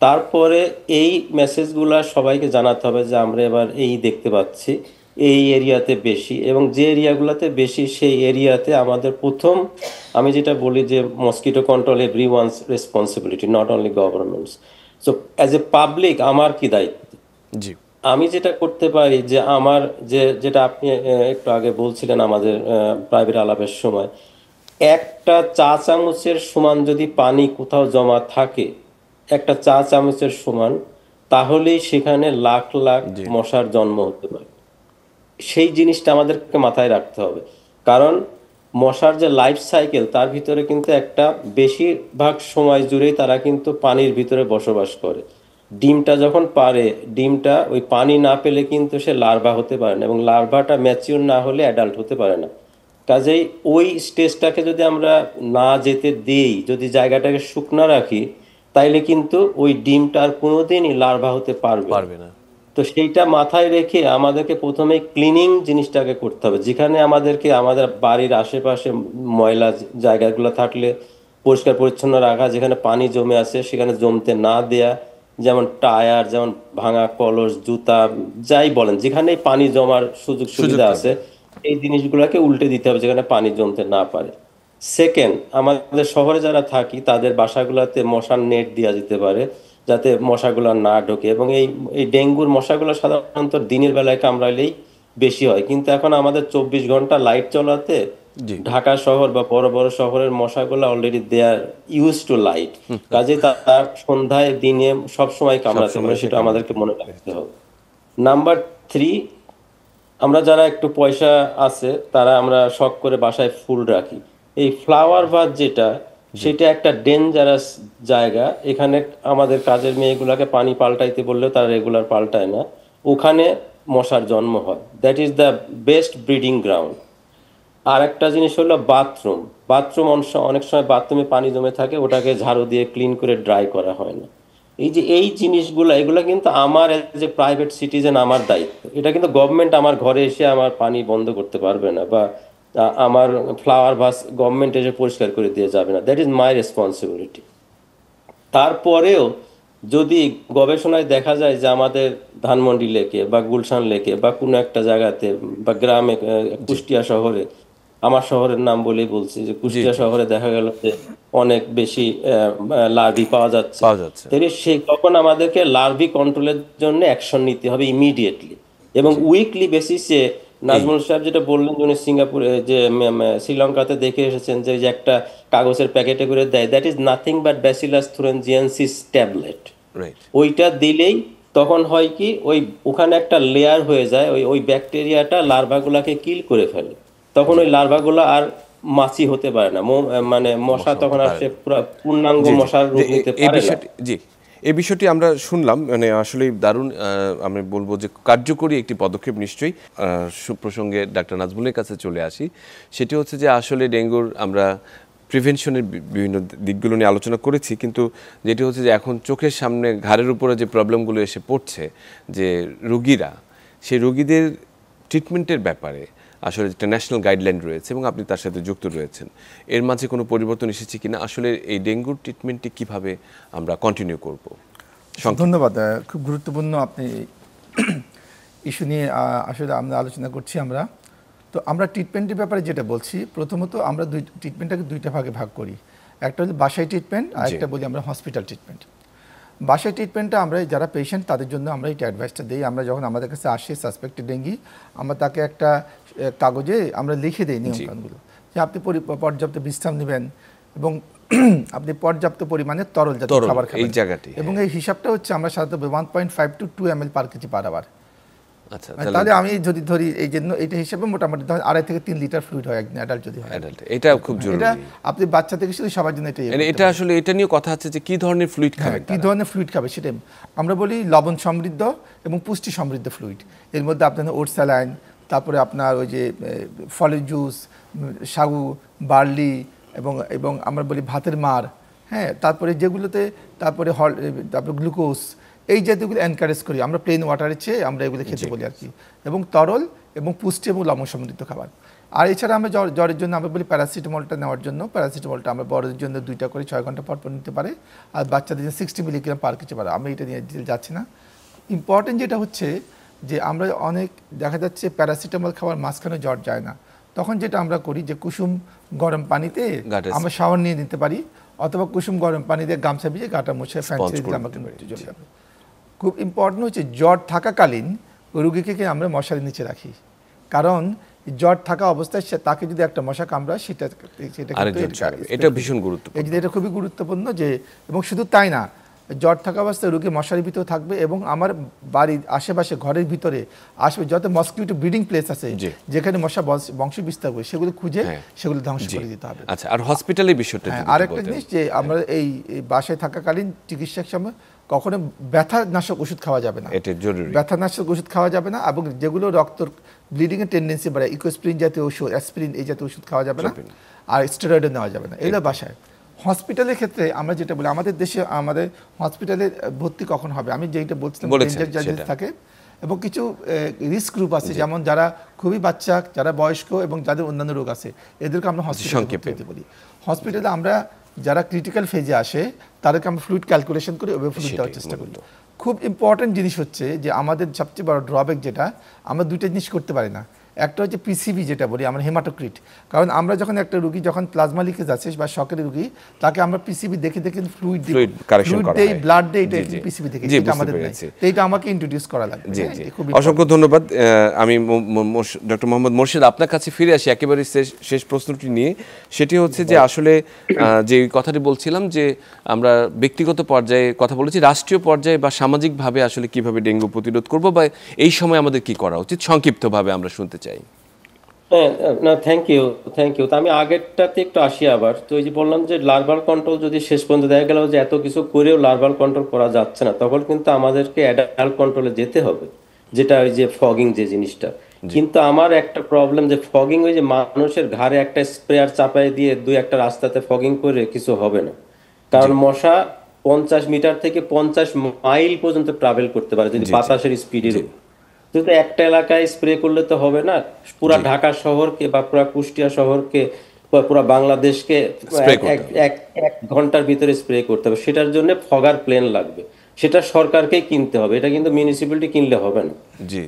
তারপরে এই মেসেজগুলা সবাইকে জানাতে হবে যে আমরা এবার এই দেখতে পাচ্ছি এই এরিয়াতে বেশি, এবং যে এরিয়াগুলোতে বেশি সেই এরিয়াতে আমাদের প্রথম, আমি যেটা বলি যে mosquito control everyone's responsibility, not only government's. So as a public আমার কি দায়িত্ব? জি, আমি যেটা করতে পারি যে আমার যেটা আপনি একটু আগে বলছিলেন আমাদের প্রাইভেট আলাপের সময়, একটা চা চামচের সমান যদি পানি কোথাও জমা থাকে, একটা চা চামচের সমান, তাহলেই সেখানে লাখ লাখ মশার জন্ম হতে পারে। সেই জিনিসটা আমাদেরকে মাথায় রাখতে হবে, কারণ মশার যে লাইফ সাইকেল তার ভিতরে কিন্তু একটা বেশিরভাগ সময় জুড়েই তারা কিন্তু পানির ভিতরে বসবাস করে। ডিমটা যখন পারে, ডিমটা ওই পানি না পেলে কিন্তু সে লার্ভা হতে পারে না, এবং লার্ভাটা ম্যাচিউর না হলে অ্যাডাল্ট হতে পারে না। কাজেই ওই স্টেজটাকে যদি আমরা না যেতে দেই, যদি জায়গাটাকে শুকনো রাখি, তাইলে কিন্তু ওই ডিমটা আর কোনোদিনই লার্ভা হতে পারবে না। তো সেইটা মাথায় রেখে আমাদেরকে প্রথমে ক্লিনিং জিনিসটাকে করতে হবে। যেখানে আমাদের বাড়ির আশেপাশে ময়লা জায়গাগুলো থাকলে পরিষ্কার পরিচ্ছন্ন রাখা, যেখানে পানি জমে আছে সেখানে জমতে না দেয়া, যেমন টায়ার, যেমন ভাঙা কলস, জুতা, যাই বলেন, যেখানে পানি জমার সুযোগ সুবিধা আছে এই জিনিসগুলোকে উল্টে দিতে হবে যেখানে পানি জমতে না পারে। সেকেন্ড, আমাদের শহরে যারা থাকি তাদের বাসাগুলোতে মশার নেট দেওয়া যেতে পারে যাতে মশাগুলো না ঢোকে, এবং এই ডেঙ্গুর মশাগুলো সাধারণত দিনের বেলায় কামড়াইলেই বেশি হয়, কিন্তু এখন আমাদের 24 ঘন্টা লাইট চলাতে ঢাকা শহর বা বড় বড় শহরের মশাগুলো already they are use to light, কাজে তার সন্ধ্যায় দিনে সবসময় কামড়াতে পারে, সেটা আমাদেরকে মনে রাখতে হবে। নাম্বার 3, আমরা যারা একটু পয়সা আছে তারা আমরা শখ করে বাসায় ফুল রাখি। এই ফ্লাওয়ার ভাস যেটা, সেটা একটা ডেঞ্জারাস জায়গা। এখানে আমাদের কাজের মেয়েগুলোকে পানি পাল্টাইতে বললেও তারা রেগুলার পাল্টায় না, ওখানে মশার জন্ম হয়। That is the best breeding ground. আর একটা জিনিস হলো বাথরুম। বাথরুম অনেক সময় বাথরুমে পানি জমে থাকে, ওটাকে ঝাড়ু দিয়ে ক্লিন করে ড্রাই করা হয় না। এই যে এই জিনিসগুলো, এগুলো কিন্তু আমার যে প্রাইভেট সিটিজেন আমার দায়িত্ব। এটা কিন্তু গভর্নমেন্ট আমার ঘরে এসে আমার পানি বন্ধ করতে পারবে না, বা আমার ফ্লাওয়ার ভাস গভর্নমেন্ট এসে পরিষ্কার করে দিয়ে যাবে না। That is my responsibility. তারপরেও যদি গবেষণায় দেখা যায় যে আমাদের ধানমন্ডি লেকে বা গুলশান লেকে বা কোনো একটা জায়গাতে বা গ্রামে, কুষ্টিয়া শহরে, আমার শহরের নাম বলেই বলছি, যে জি কুষ্টিয়া জি শহরে দেখা গেল যে অনেক বেশি লার্ভি পাওয়া যাচ্ছে, পাওয়া যাচ্ছে। তাহলে তখন আমাদেরকে লার্ভি কন্ট্রোলের জন্য অ্যাকশন নিতে হবে ইমিডিয়েটলি এবং উইকলি বেসিসে। এই নাজমুল সাহেব যেটা বললেন, উনি সিঙ্গাপুরে যে শ্রীলঙ্কাতে দেখে এসেছেন, যে এই যে একটা কাগজের প্যাকেটে করে দেয়, that is nothing but bacillus thuringiensis tablet. Right. ওইটা দিলেই তখন হয় কি, ওখানে একটা লেয়ার হয়ে যায়, ওই ব্যাকটেরিয়াটা লার্ভাগুলাকে কিল করে ফেলে। তখন ওই লার্ভাগুলো আর মাছি হতে পারে না, মানে মশা মশা হতে তখন আর পারে সে না। পূর্ণাঙ্গ জি জি মশার যে রূপ নিতে এই পারে না। বিষয়টি, জি এই বিষয়টি আমরা শুনলাম, মানে আসলে দারুণ, আমি বলবো যে কার্যকরী একটি পদক্ষেপ নিশ্চয়ই। প্রসঙ্গে ডাক্তার নাজমুলের কাছে চলে আসি, সেটি হচ্ছে যে আসলে ডেঙ্গুর আমরা প্রিভেনশনের বিভিন্ন দিকগুলো নিয়ে আলোচনা করেছি, কিন্তু যেটি হচ্ছে যে এখন চোখের সামনে ঘাড়ের উপরে যে প্রবলেমগুলো এসে পড়ছে, যে রোগীরা, সেই রোগীদের ট্রিটমেন্টের ব্যাপারে আসলে একটা ন্যাশনাল গাইডলাইন রয়েছে এবং আপনি তার সাথে যুক্ত রয়েছেন, এর মাঝে কোনো পরিবর্তন এসেছে কিনা, আসলে এই ডেঙ্গুর ট্রিটমেন্টটি কিভাবে আমরা কন্টিনিউ করব? ধন্যবাদ। খুব গুরুত্বপূর্ণ আপনি ইস্যু নিয়ে আসলে আমরা আলোচনা করছি। তো আমরা ট্রিটমেন্টের ব্যাপারে যেটা বলছি, প্রথমত আমরা ট্রিটমেন্টটাকে দুইটা ভাগে ভাগ করি। একটা হলো বাসায় ট্রিটমেন্ট, আর একটা বলি আমরা হসপিটাল ট্রিটমেন্ট। বাসায় ট্রিটমেন্টটা আমরা যারা পেশেন্ট তাদের জন্য আমরা এটা অ্যাডভাইসটা দিই। আমরা যখন আমাদের কাছে আসে সাসপেক্টেড ডেঙ্গি, আমরা তাকে একটা কাগজে আমরা লিখে দিই নিয়মকানুনগুলো, যে আপনি পর্যাপ্ত বিশ্রাম নেবেন এবং আপনি পর্যাপ্ত পরিমাণে তরল জাতীয় খাবার খাবেন এই জায়গাটি, এবং এই হিসাবটা হচ্ছে আমরা সাধারণত 1.5 to 2 ml per KG per hour. আচ্ছা, তাহলে আমি যদি ধরি এই জন্য এইটা হিসাবে মোটামুটি 2.5 থেকে 3 লিটার ফ্লুইড হয় একদিন অ্যাডাল্ট যদি হয়। অ্যাডাল্ট, এটা খুব জরুরি। এটা আপনি বাচ্চা থেকে শুধু সবার জন্য এটা আসলে এটা নিয়ে কথা আছে যে কি ধরনের ফ্লুইড খাবেন, কি ধরনের ফ্লুইড খাবে সেটাই আমরা বলি। লবণ সমৃদ্ধ এবং পুষ্টি সমৃদ্ধ ফ্লুইড, এর মধ্যে আপনার ওট স্যালাইন, তারপরে আপনার ওই যে ফলের জুস, সাগু, বার্লি এবং আমরা বলি ভাতের মার, হ্যাঁ, তারপরে যেগুলোতে তারপরে গ্লুকোজ, এই জাতীয়গুলো এনকারেজ করি আমরা। প্লেন ওয়াটারের চেয়ে আমরা এগুলো খেতে বলি আর কি, এবং তরল এবং পুষ্টি এবং লবণ সমৃদ্ধ খাবার। আর এছাড়া আমরা জ্বরের জন্য আমরা বলি প্যারাসিটামলটা নেওয়ার জন্য। প্যারাসিটামলটা আমরা বড়দের জন্য 2টা করে 6 ঘন্টা পর নিতে পারে, আর বাচ্চাদের জন্য 60 মিলিগ্রাম পার কেজি পারে। আমি এটা নিয়ে যাচ্ছি না। ইম্পর্টেন্ট যেটা হচ্ছে যে আমরা অনেক দেখা যাচ্ছে প্যারাসিটামল খাওয়ার মাঝখানে জ্বর যায় না, তখন যেটা আমরা করি যে কুসুম গরম পানিতে আমরা শাওয়ার নিয়ে নিতে পারি, অথবা কুসুম গরম পানি দিয়ে গামছা ভিজে গাটা মুছে ফ্যান ছেড়ে দিলে আমাকে চলে যাবে। খুব ইম্পর্টেন্ট হচ্ছে জ্বর থাকাকালীন রোগীকে আমরা মশারির নিচে রাখি, কারণ জ্বর থাকা অবস্থায় তাকে যদি একটা মশা কামড়ায় সেটা এটা ভীষণ গুরুত্বপূর্ণ। এটা খুবই গুরুত্বপূর্ণ। যে এবং শুধু তাই না, জ্বর থাকা অবস্থায় রোগী মশারির ভিতরে থাকবে এবং আমার বাড়ির আশেপাশে ঘরের ভিতরে আসবে যত মসকিউটো ব্রিডিং প্লেস আছে, যেখানে মশা বংশ বিস্তার করে, সেগুলো খুঁজে সেগুলো ধ্বংস করে দিতে হবে। আচ্ছা, আর হসপিটালের বিষয়টা আরেকটা জিনিস, যে আমরা এই বাসায় থাকাকালীন চিকিৎসার সময় কখনো ব্যথানাশক ওষুধ খাওয়া যাবে না, এটা জরুরি। ব্যথানাশক ওষুধ খাওয়া যাবে না, এবং যেগুলো রক্ত ব্লিডিং এর টেন্ডেন্সি বাড়ায়, ইকোস্প্রিন জাতীয় ওষুধ, অ্যাসপিরিন এই জাতীয় ওষুধ খাওয়া যাবে না, আর স্টেরয়েডও নেওয়া যাবে না, এগুলো বাসায়। হসপিটালের ক্ষেত্রে আমরা যেটা বলি, আমাদের দেশে আমাদের হসপিটালে ভর্তি কখন হবে, আমি যেটা বলছিলাম, ডেঞ্জার জার্নিস থাকে এবং কিছু রিস্ক গ্রুপ আছে, যেমন যারা খুবই বাচ্চা, যারা বয়স্ক এবং যাদের অন্যান্য রোগ আছে, এদেরকে আমরা হসপিটালে বলি। হসপিটালে আমরা যারা ক্রিটিক্যাল ফেজে আসে তাদেরকে আমরা ফ্লুইড ক্যালকুলেশন করে ওভাবে ফ্লুইড দেওয়ার চেষ্টা করি। খুব ইম্পর্টেন্ট জিনিস হচ্ছে যে আমাদের সবচেয়ে বড় ড্রব্যাক যেটা, আমরা দুইটা জিনিস করতে পারি না। একটা হচ্ছে পিসিবি যেটা বলি আমরা, হেমাটোক্রিট। কারণ আমরা যখন একটা রুগী যখন প্লাজমা লিকেজ আছে বা শকের রুগী, তাকে আমরা পিসিবি দেখে ফ্লুইড দেই, ব্লাড দেই, এটা পিসিবি দেখে, এটা আমাদের নাই, এইটা আমাকে ইন্ট্রোডিউস করা লাগবে। অসংখ্য ধন্যবাদ। আমি ডক্টর মোহাম্মদ মোর্শেদ আপনার কাছে ফিরে আসি একেবারে শেষ প্রশ্নটি নিয়ে। সেটি হচ্ছে যে আসলে যে কথাটি বলছিলাম যে আমরা ব্যক্তিগত পর্যায়ে কথা বলেছি, রাষ্ট্রীয় পর্যায়ে বা সামাজিকভাবে আসলে কিভাবে ডেঙ্গু প্রতিরোধ করব, বা এই সময় আমাদের কি করা উচিত, সংক্ষিপ্তভাবে আমরা শুনতে চাই। হ্যাঁ, না, থ্যাংক ইউ। তো আমি আগেরটাতে একটু আসি আবার। তো এই যে বললাম যে লার্ভাল কন্ট্রোল যদি শেষ পর্যন্ত দেখা গেল যে এত কিছু করেও লার্ভাল কন্ট্রোল করা যাচ্ছে না, তখন কিন্তু আমাদেরকে অ্যাডাল্ট কন্ট্রোলে যেতে হবে, যেটা ওই যে ফগিং যে জিনিসটা, কিন্তু আমার একটা প্রবলেম যে ফগিং, ওই যে মানুষের ঘাড়ে একটা স্প্রেয়ার চাপায় দিয়ে দুই একটা রাস্তাতে ফগিং করে কিছু হবে না, কারণ মশা 50 মিটার থেকে 50 মাইল পর্যন্ত ট্রাভেল করতে পারে যদি বাতাসের স্পিডের। কিন্তু একটা এলাকায় স্প্রে করলে তো হবে না, পুরা ঢাকা শহরকে বা পুরা কুষ্টিয়া শহরকে বা পুরা বাংলাদেশকে এক ঘন্টার ভিতরে স্প্রে করতে হবে। সেটার জন্য ফগার প্লেন লাগবে, সেটা সরকারকেই কিনতে হবে, এটা কিন্তু মিউনিসিপ্যালিটি কিনলে হবে না,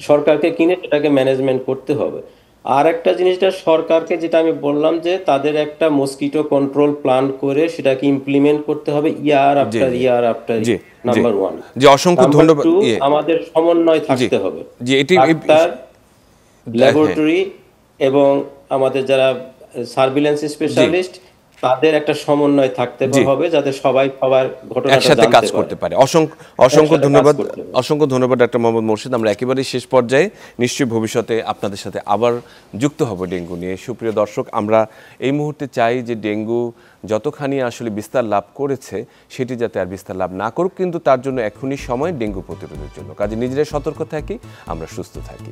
সরকারকে কিনে সেটাকে ম্যানেজমেন্ট করতে হবে। আর একটা জিনিসটা সরকারকে, যেটা আমি বললাম যে তাদের একটা মসকিটো কন্ট্রোল প্ল্যান করে সেটাকে ইমপ্লিমেন্ট করতে হবে year after year after, number 1। জি, অসংখ্য ধন্যবাদ। আমাদের সমন্বয় থাকতে হবে, জি, এটি ডাক্তার, ল্যাবরেটরি এবং আমাদের যারা সার্ভিলেন্স স্পেশালিস্ট, তাদের একটা সমন্বয় থাকতে হবে যাতে সবাই সবার ঘটনাটা একসাথে কাজ করতে পারে। অসংখ্য ধন্যবাদ, অসংখ্য ধন্যবাদ ডাক্তার মোহাম্মদ মোর্শেদ। আমরা একেবারে শেষ পর্যায়ে, নিশ্চয়ই ভবিষ্যতে আপনাদের সাথে আবার যুক্ত হব ডেঙ্গু নিয়ে। সুপ্রিয় দর্শক, আমরা এই মুহূর্তে চাই যে ডেঙ্গু যতখানি আসলে বিস্তার লাভ করেছে সেটি যাতে আর বিস্তার লাভ না করুক, কিন্তু তার জন্য এখনই সময় ডেঙ্গু প্রতিরোধের জন্য। কাজে নিজেরাই সতর্ক থাকি, আমরা সুস্থ থাকি।